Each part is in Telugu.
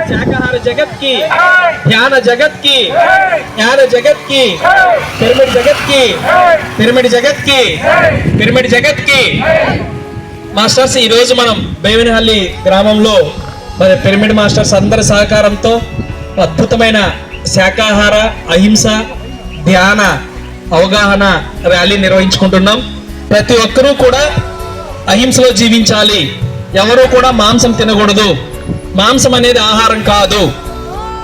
శాకాహార జగత్ కి, ధ్యాన జగత్ కి, జ్ఞాన జగత్ కి, పిరమిడ్ జగత్ కి, పిరమిడ్ జగత్ కి, పిరమిడ్ జగత్ కి. మాస్టర్స్, ఈ రోజు మనం బేవినహల్లి గ్రామంలో మరి పిరమిడ్ మాస్టర్స్ అందరి సహకారంతో అద్భుతమైన శాకాహార, అహింస, ధ్యాన అవగాహన ర్యాలీ నిర్వహించుకుంటున్నాం. ప్రతి ఒక్కరూ కూడా అహింసలో జీవించాలి. ఎవరూ కూడా మాంసం తినకూడదు. మాంసం అనేది ఆహారం కాదు.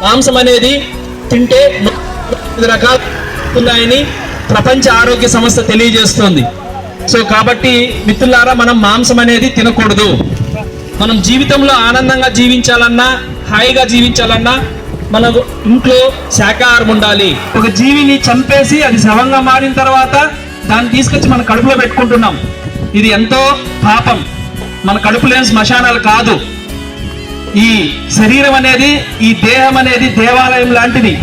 మాంసం అనేది తింటే 9 రకాలు ఉన్నాయని ప్రపంచ ఆరోగ్య సంస్థ తెలియజేస్తుంది. సో కాబట్టి మిత్రులారా, మనం మాంసం అనేది తినకూడదు. మనం జీవితంలో ఆనందంగా జీవించాలన్నా, హాయిగా జీవించాలన్నా మనకు ఇంట్లో శాకాహారం ఉండాలి. ఒక జీవిని చంపేసి అది శవంగా మారిన తర్వాత దాన్ని తీసుకొచ్చి మన కడుపులో పెట్టుకుంటున్నాం. ఇది ఎంతో పాపం. మన కడుపు లేని శ్మశానాలు కాదు. ఈ శరీరం అనేది, ఈ దేహం అనేది దేవాలయం లాంటిది.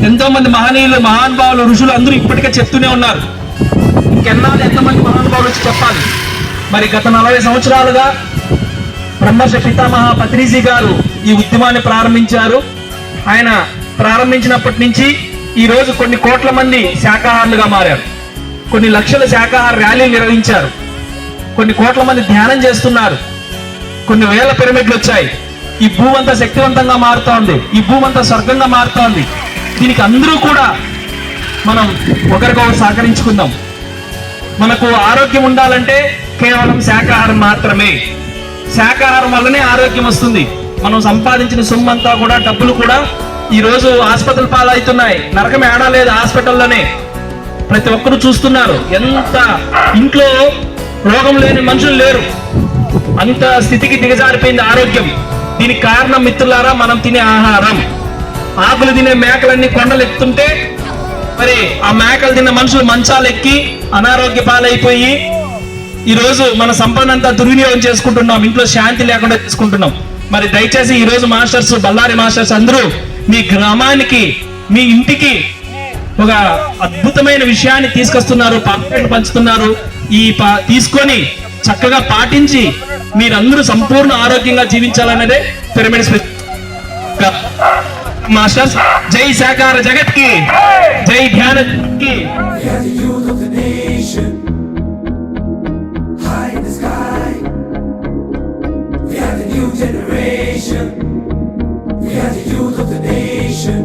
ఎంతో మంది మహనీయులు, మహానుభావులు, ఋషులు అందరూ ఇప్పటికే చెప్తూనే ఉన్నారు. ఇంకెన్నాళ్ళు ఎంతమంది మహానుభావులు వచ్చి చెప్పాలి. మరి గత 40 సంవత్సరాలుగా బ్రహ్మర్షి పితామహ పత్రిజీ గారు ఈ ఉద్యమాన్ని ప్రారంభించారు. ఆయన ప్రారంభించినప్పటి నుంచి ఈ రోజు కొన్ని కోట్ల మంది శాకాహారులుగా మారారు. కొన్ని లక్షల శాకాహార ర్యాలీలు నిర్వహించారు. కొన్ని కోట్ల మంది ధ్యానం చేస్తున్నారు. కొన్ని వేల పిరమిడ్లు వచ్చాయి. ఈ భూమి అంతా శక్తివంతంగా మారుతోంది. ఈ భూమి అంతా స్వర్గంగా మారుతోంది. దీనికి అందరూ కూడా మనం ఒకరికొకరు సహకరించుకుందాం. మనకు ఆరోగ్యం ఉండాలంటే కేవలం శాకాహారం మాత్రమే. శాకాహారం వల్లనే ఆరోగ్యం వస్తుంది. మనం సంపాదించిన సొమ్మంతా కూడా, డబ్బులు కూడా ఈ రోజు ఆసుపత్రుల పాలవుతున్నాయి. నరకం ఏడా లేదు హాస్పిటల్లోనే. ప్రతి ఒక్కరూ చూస్తున్నారు. ఎంత ఇంట్లో రోగం లేని మనుషులు లేరు. అంత స్థితికి దిగజారిపోయింది ఆరోగ్యం. దీనికి కారణం మిత్రులారా, మనం తినే ఆహారం. ఆకులు తినే మేకలన్నీ కొండలు ఎక్కుతుంటే మరి ఆ మేకలు తిన్న మనుషులు మంచాలు ఎక్కి అనారోగ్య పాలైపోయి ఈ రోజు మన సంపద అంతా దుర్వినియోగం చేసుకుంటున్నాం. ఇంట్లో శాంతి లేకుండా చేసుకుంటున్నాం. మరి దయచేసి ఈ రోజు మాస్టర్స్, బళ్ళారి మాస్టర్స్ అందరూ మీ గ్రామానికి, మీ ఇంటికి ఒక అద్భుతమైన విషయాన్ని తీసుకొస్తున్నారు. పాంప్లెట్లు పంచుతున్నారు. ఈ తీసుకొని చక్కగా పాటించి మీరందరూ సంపూర్ణ ఆరోగ్యంగా జీవించాలన్నదే పిరమిడ్ మాస్టర్స్. జై శాకాహార జగత్ కి, జై ధ్యాన కి. Generation, we are the youth of the nation.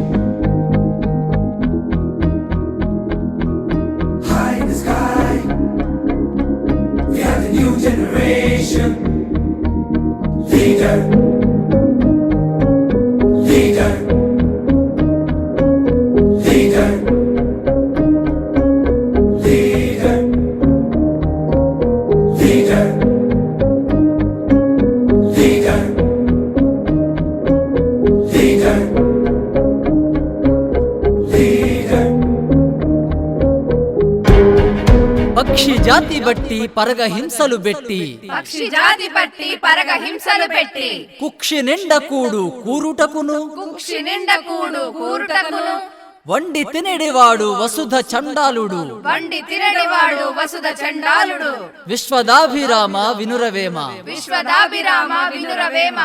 High in the sky, we are the new generation. Leader, leader, leader, leader, leader. పక్షి జాతి బట్టి పరగ హింసలు పెట్టి, పక్షి జాతి బట్టి పరగ హింసలు పెట్టి, కుక్షి నిండ కూడు కూరుటకును, కుక్షి నిండ కూడు కూరుటకును, వండి తినడివాడు వసుధ చండాలుడు, వండి తినడివాడు వసుధ చండాలుడు. విశ్వదాభిరామ వినురవేమ, విశ్వదాభిరామ వినురవేమ.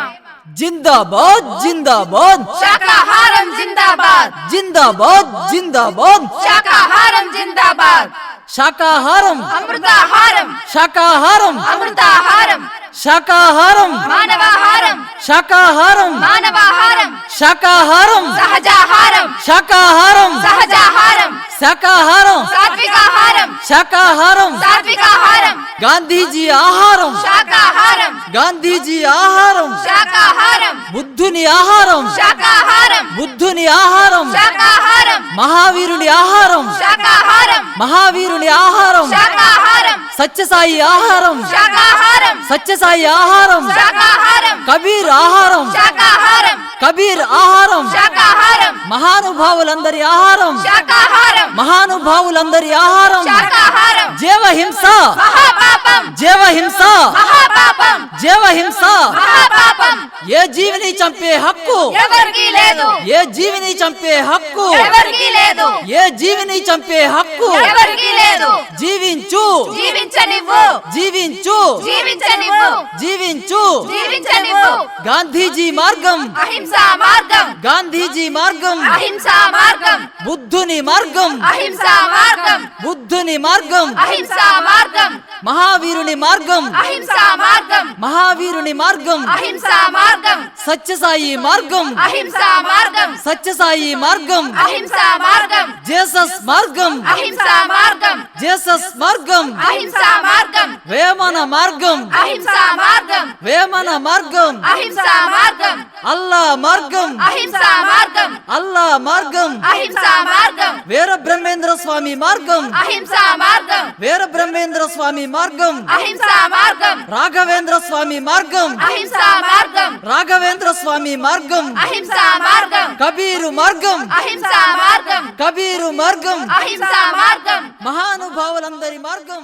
జిందాబాద్ జిందాబాద్, శాకాహారం జిందాబాద్, జిందాబాద్ జిందాబాద్. శాకాహారం జిందాబాద్. శాకాహారం అమృతాహారం, శాకాహారం అమృతాహారం. శాకాహారం మానవాహారం, శాకాహారం మానవాహారం. శాకాహారం సహజాహారం, శాకాహారం సహజాహారం. శాకాహారం సాత్వికాహారం, శాకాహారం. సాత్వికాహారం. గాంధీజీ ఆహారం, శాకాహారం, గాంధీజీ ఆహారం. శాకాహారం, బుద్ధుని ఆహారం, శాకాహారం, బుద్ధుని ఆహారం. శాకాహారం, మహావీరుని ఆహారం, శాకాహారం, మహావీరుని ఆహారం. శాకాహారం, సత్యసాయి ఆహారం, శాకాహారం, సత్యసాయి ఆహారం. శాకాహారం, కబీర్ ఆహారం, శాకాహారం, కబీర్ ఆహారం. శాకాహారం. మహానుభావులందరి ఆహారం శాకాహారం మహానుభావులందరి ఆహారం శాకాహారం జీవహింస మహాపాపం జీవహింస మహాపాపం జీవహింస మహాపాపం ఏ జీవిని చంపే హక్కు ఎవరికీ లేదు ఏ జీవిని చంపే హక్కు ఎవరికీ లేదు ఏ జీవిని చంపే హక్కు ఎవరికీ లేదు జీవించు జీవించనివ్వు జీవించు జీవించనివ్వు జీవించు జీవించనివ్వు గాంధీజీ మార్గం అహింసా మార్గం గాంధీజీ మార్గం అహింసా మార్గం బుద్ధుని మార్గం అహింసా మార్గం బుద్ధుని మార్గం అహింసా మార్గం మహావీరుని మార్గం అహింసా మార్గం మహావీరుని మార్గం అహింసా మార్గం సత్యసాయి మార్గం అహింసా మార్గం సత్యసాయి మార్గం అహింసా మార్గం జేసస్ మార్గం అహింసా మార్గం జేసస్ మార్గం అహింసా మార్గం వేమన మార్గం అహింసా మార్గం వేమన మార్గం అహింసా మార్గం అల్లా మార్గం అహింసా మార్గం అల్లా మార్గం అహింసా మార్గం వీర బ్రహ్మేంద్ర స్వామి మార్గం అహింసా మార్గం వీర బ్రహ్మేంద్ర స్వామి మార్గం అహింసా మార్గం రాఘవేంద్ర స్వామి మార్గం అహింసా మార్గం రాఘవేంద్ర స్వామి మార్గం అహింసా మార్గం కబీరు మార్గం అహింసా మార్గం కబీరు మార్గం అహింసా మార్గం మహానుభావులందరి మార్గం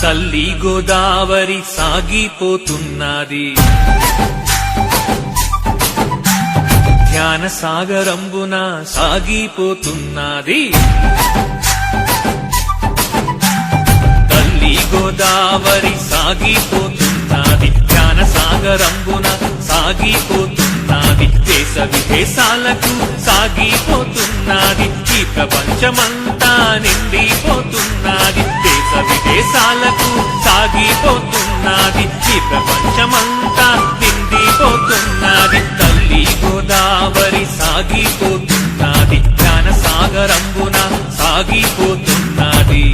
తల్లి గోదావరి సాగిపోతున్నది ధ్యాన సాగరంబున సాగిపోతున్నది తల్లి గోదావరి సాగిపోతున్నది ధ్యాన సాగరంబున సాగిపోతున్నది దేశ విదేశాలకు సాగిపోతున్నది ఈ ప్రపంచమంతా నిండిపోతున్నది దేశ విదేశాలకు సాగిపోతున్నది ఈ ప్రపంచమంతా నిండిపోతున్నది తల్లి గోదావరి సాగిపోతున్నది జ్ఞాన సాగరంబున సాగిపోతున్నది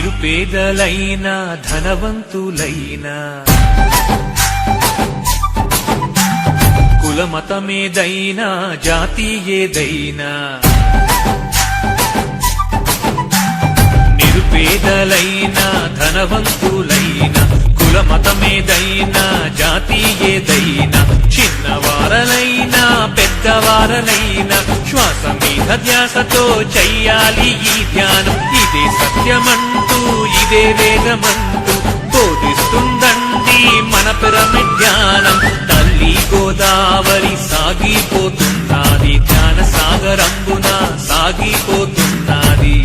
నిరుపేదలైనా ధనవంతులైనా కులమతమేదైనా జాతి ఏదైనా నిరుపేదలైనా ధనవంతులైనా కులమతమేదైనా జాతి ఏదైనా చిన్నవారలైనా పెద్దవారలైనా శ్వాస మీద ధ్యాసతో చెయ్యాలి ఈ ధ్యానం ఇదే సత్యమంటూ ఇదే వేదమంటూ బోధిస్తుందండి మన పిరమిడ్ ధ్యానం తల్లి గోదావరి సాగిపోతున్నది ధ్యాన సాగరంబున సాగిపోతున్నది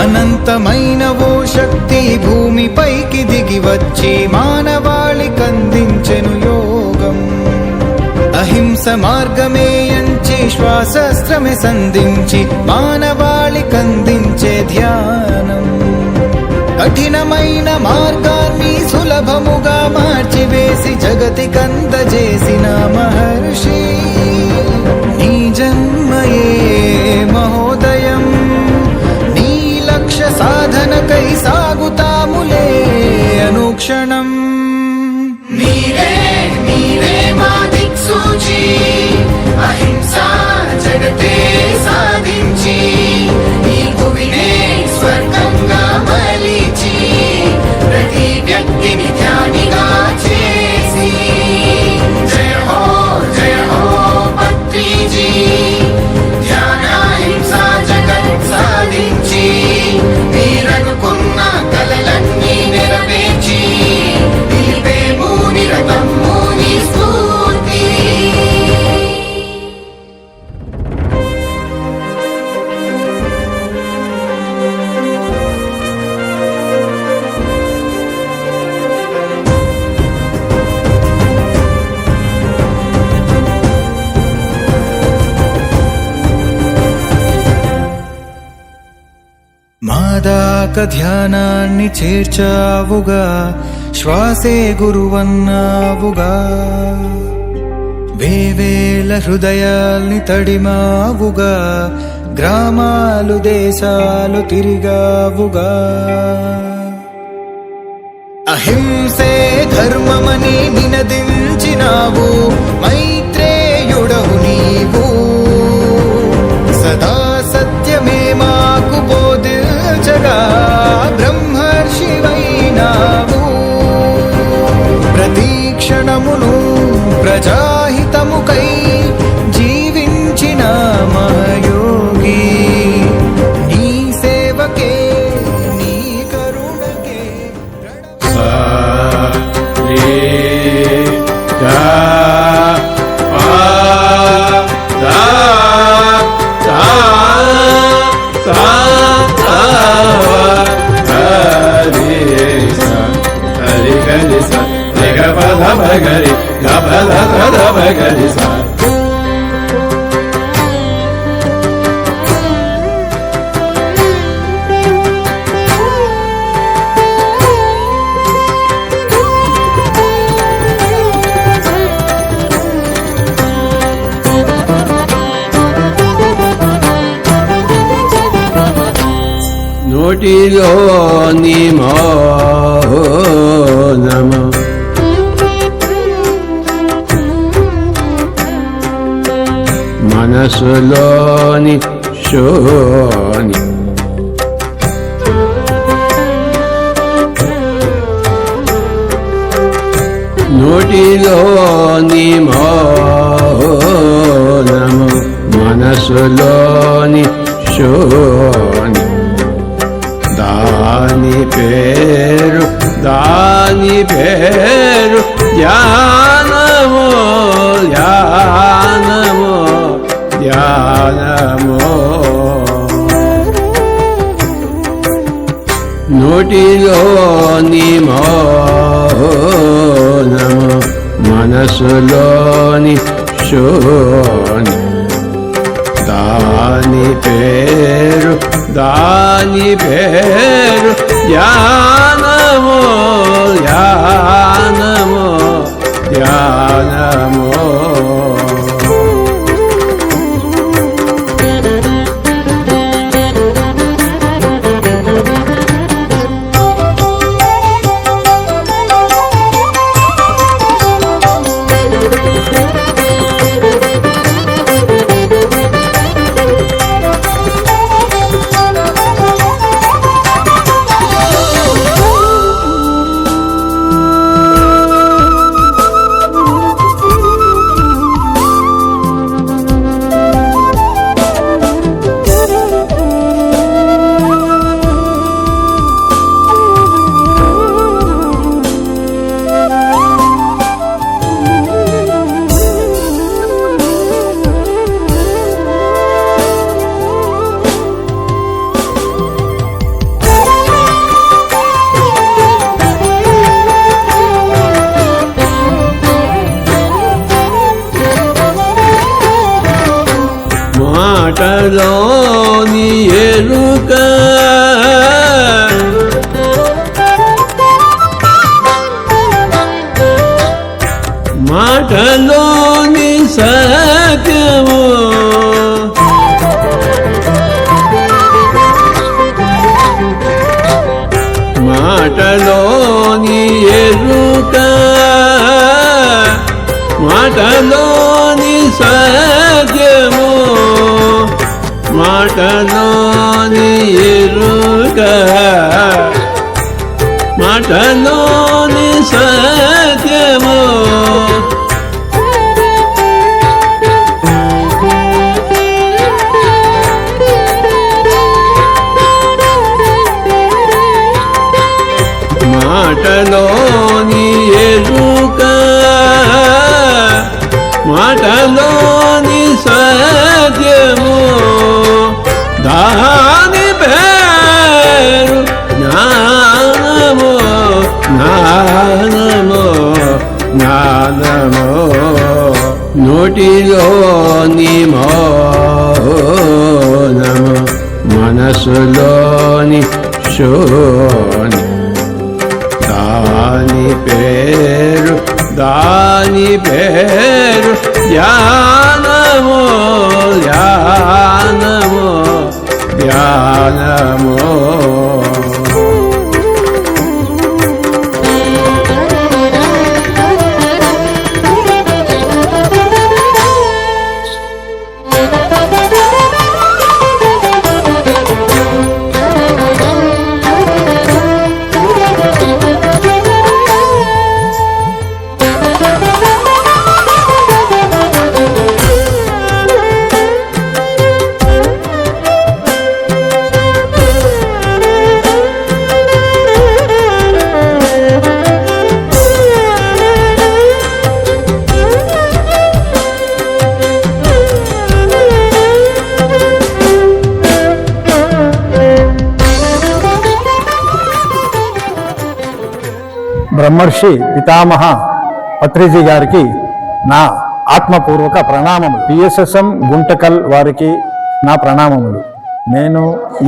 అనంతమైన ఓ శక్తి భూమిపైకి దిగి వచ్చి మానవాళికందించెను యోగం అహింస మార్గమే ఎంచి శ్వాసస్త్రమే సంధించి మానవాళికందించే ధ్యానం కఠినమైన మార్గాన్ని సులభముగా మార్చివేసి జగతికందజేసిన మహర్షి నీ జన్మయే మహోదయం లక్ష్య సాధనకై సాగుతాములే అనుక్షణం నీరే నీరే మా దిక్సూచి అహింసా జగతే సాధించి ఈ భూమినే స్వర్గంగా మలిచి ప్రతి వ్యక్తిని ధ్యానిగా చేసి జయ హో రాక ధ్యానాన్ని చేర్చావుగా, శ్వాసే గురువన్నావుగా. వేవేల హృదయాల్ని తడిమావుగా, గ్రామాలు దేశాలు తిరిగావుగా. అహింసే ధర్మమని నినదించినావు, మైత్రేయుడవు నీవు. సదా సత్యమే మాకు బోధించగా బ్రహ్మర్షివైనావు. ప్రతి క్షణమును ప్రజాహితముకై జీవించిన మహయోగి. నీ సేవకే నీ కరుణకే నోటిలోని మౌనము మనసులోని శూన్యం. నోటిలోని మౌనము మనసులోని శూన్యం. దాని పేరు ధ్యానము ధ్యానము ధ్యానము. నోటిలోని మౌనము మనసులోని శూన్యం. దాని పేరు ధ్యానము ధ్యానము ధ్యానము. మాటలోని ఎరుక మాటలోని సత్యము. మాటలోని ఎరుక మాటలోని సత్యము. మాటలోని ఎరుక మాటలోని సత్యము. మాటలోని ఎరుక మాటలోని సత్యము. దాని పేరు జ్ఞానము కూర్చోని దాని పేరు ధ్యానము ధ్యానము ధ్యానము. బ్రహ్మర్షి పితామహ పత్రిజీ గారికి నా ఆత్మపూర్వక ప్రణామములు. పిఎస్ఎస్ఎం గుంటకల్ వారికి నా ప్రణామములు. నేను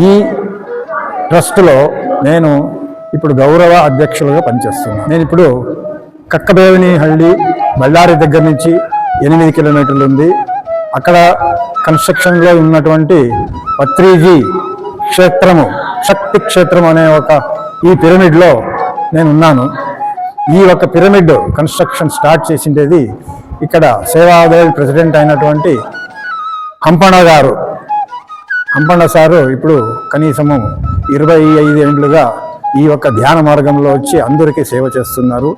ఈ ట్రస్టులో ఇప్పుడు గౌరవ అధ్యక్షులుగా పనిచేస్తున్నాను. నేను ఇప్పుడు కక్కబేవనిహళ్ళి బళ్ళారి దగ్గర నుంచి 8 కిలోమీటర్లు ఉంది. అక్కడ కన్స్ట్రక్షన్లో ఉన్నటువంటి పత్రిజీ క్షేత్రము, శక్తి క్షేత్రం అనే ఈ పిరమిడ్లో నేను ఉన్నాను. ఈ ఒక పిరమిడ్ కన్స్ట్రక్షన్ స్టార్ట్ చేసిండేది ఇక్కడ సేవాదళ ప్రెసిడెంట్ అయినటువంటి హంపణ గారు. హంపణ సారు ఇప్పుడు కనీసము 25 ఏళ్ళుగా ఈ యొక్క ధ్యాన మార్గంలో వచ్చి అందరికీ సేవ చేస్తున్నారు.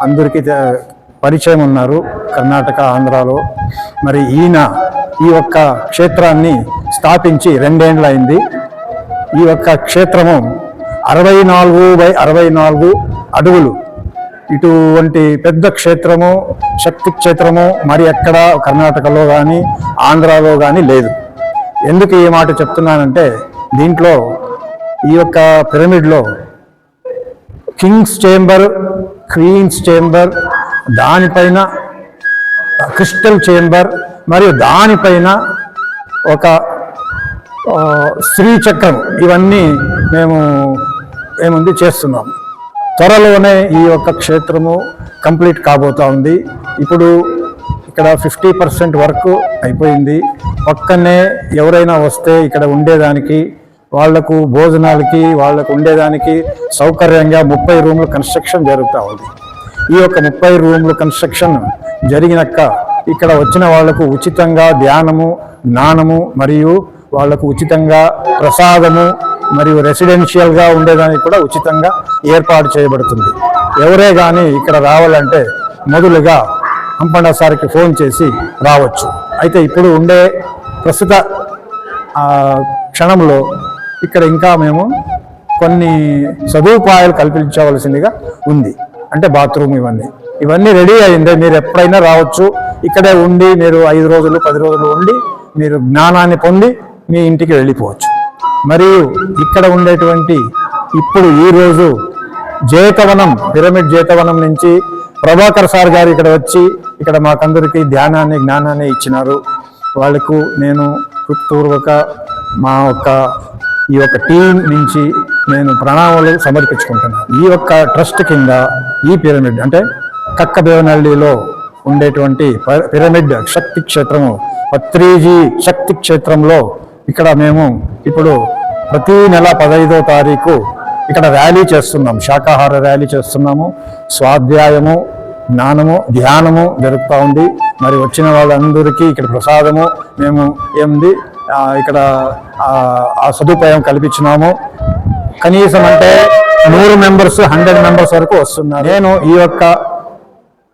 అందరికీ పరిచయం ఉన్నారు కర్ణాటక, ఆంధ్రాలో. మరి ఈయన ఈ యొక్క క్షేత్రాన్ని స్థాపించి 2 ఏళ్ళు అయింది. ఈ యొక్క క్షేత్రము 64x64 అడుగులు. ఇటువంటి పెద్ద క్షేత్రము, శక్తి క్షేత్రము మరి ఎక్కడ కర్ణాటకలో కానీ ఆంధ్రాలో కానీ లేదు. ఎందుకు ఈ మాట చెప్తున్నానంటే, దీంట్లో ఈ యొక్క పిరమిడ్లో కింగ్స్ చేంబర్, క్వీన్స్ చేంబర్, దానిపైన క్రిస్టల్ చేంబర్, మరియు దానిపైన ఒక శ్రీచక్రం, ఇవన్నీ మేము చేస్తున్నాం. త్వరలోనే ఈ యొక్క క్షేత్రము కంప్లీట్ కాబోతా ఉంది. ఇప్పుడు ఇక్కడ 50% వర్క్ అయిపోయింది. పక్కనే ఎవరైనా వస్తే ఇక్కడ ఉండేదానికి, వాళ్లకు భోజనాలకి, వాళ్లకు ఉండేదానికి సౌకర్యంగా 30 రూమ్ల కన్స్ట్రక్షన్ జరుగుతూ ఉంది. ఈ యొక్క 30 రూమ్ల కన్స్ట్రక్షన్ జరిగినాక ఇక్కడ వచ్చిన వాళ్లకు ఉచితంగా ధ్యానము, జ్ఞానము మరియు వాళ్లకు ఉచితంగా ప్రసాదము మరియు రెసిడెన్షియల్గా ఉండేదానికి కూడా ఉచితంగా ఏర్పాటు చేయబడుతుంది. ఎవరే కానీ ఇక్కడ రావాలంటే మొదలుగా హంపణ సార్కి ఫోన్ చేసి రావచ్చు. అయితే ఇప్పుడు ఉండే ప్రస్తుత క్షణంలో ఇక్కడ ఇంకా మేము కొన్ని సదుపాయాలు కల్పించవలసిందిగా ఉంది. అంటే బాత్రూమ్ ఇవన్నీ రెడీ అయింది. మీరు ఎప్పుడైనా రావచ్చు. ఇక్కడే ఉండి మీరు 5 రోజులు 10 రోజులు ఉండి మీరు జ్ఞానాన్ని పొంది మీ ఇంటికి వెళ్ళిపోవచ్చు. మరియు ఇక్కడ ఉండేటువంటి ఇప్పుడు ఈరోజు జేతవనం, పిరమిడ్ జేతవనం నుంచి ప్రభాకర్ సార్ గారు ఇక్కడ వచ్చి ఇక్కడ మాకందరికీ ధ్యానాన్ని, జ్ఞానాన్ని ఇచ్చినారు. వాళ్ళకు నేను హృత్పూర్వక ఈ యొక్క టీం నుంచి నేను ప్రణామాలు సమర్పించుకుంటున్నాను. ఈ యొక్క ట్రస్ట్ కింద ఈ పిరమిడ్ అంటే కక్కబేవనహళ్ళిలో ఉండేటువంటి పిరమిడ్ శక్తి క్షేత్రము, పత్రిజీ శక్తి క్షేత్రంలో ఇక్కడ మేము ఇప్పుడు ప్రతి నెల 15వ తారీఖు ఇక్కడ ర్యాలీ చేస్తున్నాం. శాకాహార ర్యాలీ చేస్తున్నాము. స్వాధ్యాయము, జ్ఞానము, ధ్యానము జరుగుతూ ఉంది. మరి వచ్చిన వాళ్ళందరికీ ఇక్కడ ప్రసాదము మేము ఇక్కడ ఆ సదుపాయం కల్పించినాము. కనీసం అంటే 100 మెంబర్స్ 100 మెంబర్స్ వరకు వస్తున్నారు. నేను ఈ యొక్క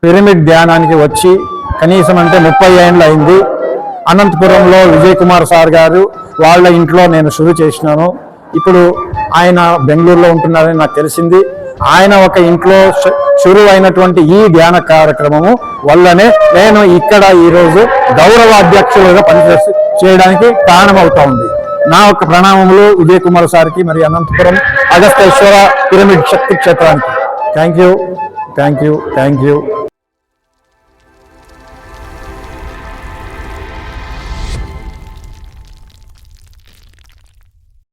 పిరమిడ్ ధ్యానానికి వచ్చి కనీసం అంటే 30 ఏళ్ళు అయింది. అనంతపురంలో విజయ్ కుమార్ సార్ గారు వాళ్ళ ఇంట్లో నేను షురు చేసినాను. ఇప్పుడు ఆయన బెంగళూరులో ఉంటున్నారని నాకు తెలిసింది. ఆయన ఒక ఇంట్లో షురు అయినటువంటి ఈ ధ్యాన కార్యక్రమము వల్లనే నేను ఇక్కడ ఈరోజు గౌరవ అధ్యక్షులుగా చేయడానికి కారణమవుతా ఉంది. నా యొక్క ప్రణామములు విజయ్ కుమార్ సార్కి మరి అనంతపురం అగస్తేశ్వర పిరమిడ్ శక్తి క్షేత్రానికి. Thank you.